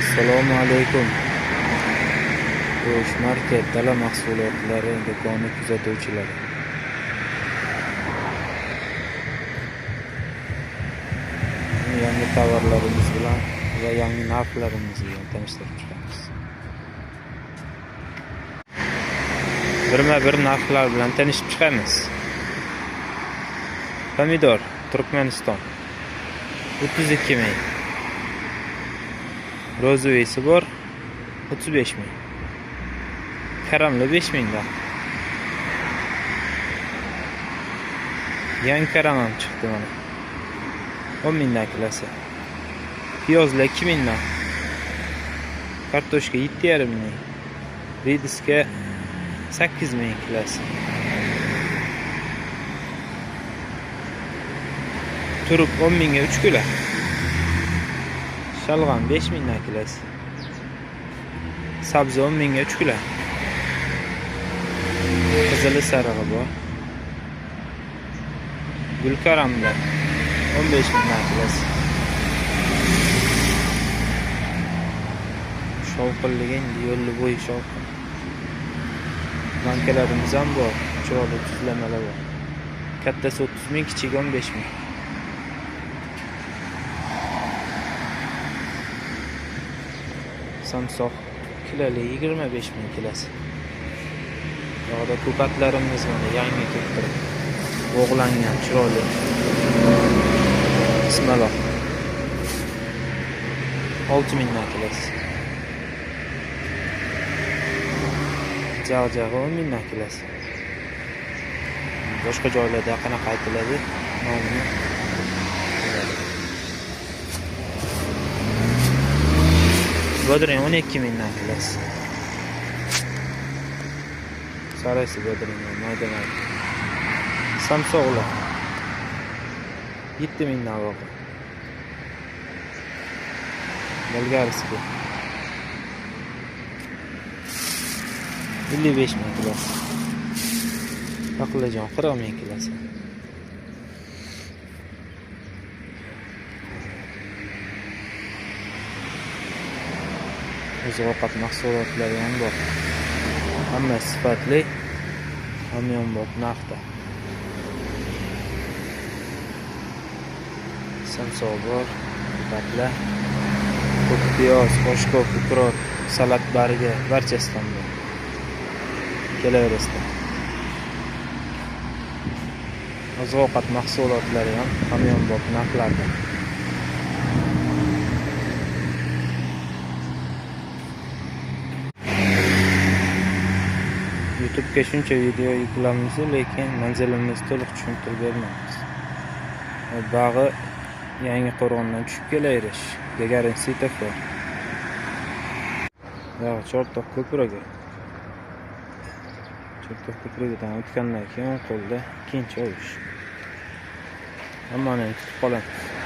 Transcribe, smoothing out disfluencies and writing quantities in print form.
Assalomu alaykum. Go'sht market dala mahsulotlari do'koni kuzatuvchilari. Yangi tovarlarimiz bilan va yangi narxlarimiz bilan tanishtirib chiqamiz. Birma-bir narxlar bilan tanishib chiqamiz. Pomidor Turkmaniston 32 ming. Rozoviysi bor 35 ming. Karamli 5 mingdan. Yangi karam ham chiqdi mana. 10 mingdan kilasi. Piyozlar 2 mingdan. Kartoshka 7,5 ming. Rediska 8 ming kilasi. Turib 10 mingga 3 kilo. Shalg'am 5 mingdan kilasi. Sabzi 10 mingga 3 kilo. Qizili sarig'i bor. Gulkaramda 15 mingdan kilasi. Shovqinligin yo'lli bo'yi shovqin. Bankalarimiz ham bor. Chiroyli tuzlamalar bor. Kattasi 30 ming, kichigi 15 ming. Samsoq kiloli 25 ming kilasi. Yo'qda ko'katlarimiz mana yangi kelib bog'langan chiroyli. Ismaloq 6 mingdan kilasi. Jag'jag'i 10 mingdan kilasi. Boshqa joylarda qanaqa aytiladi nomini. Bodring 12 mingdan kilasi. Saraysi bodring mayda-mayda. Samsoqlar 7 mingdan voqe. Bolgarskiy 55 ming kilosi. Baqlajon 40 ming kilosi. Oziq-ovqat mahsulotlari ham bor. Hamma sifatli, hamyonbop narxda. Samsoq bor, batla, ko'k piyoz, oshko, ko'krok, salat bargi barchasidan bor. Kelaverasizlar. Oziq-ovqat mahsulotlari ham hamyonbop narxlarda. YouTube'ga shuncha video yuklaymiz, lekin manzilimizni to'liq tushuntirib bermaymiz. Bag'i yangi qo'rg'ondan tushib kelaverish. Gagarin svetofor. Yog'i Chortoq ko'prigi. Chortoq ko'prigidan o'tgandan keyin qo'lda ikkinchi ovush. Hammani kutib qolamiz.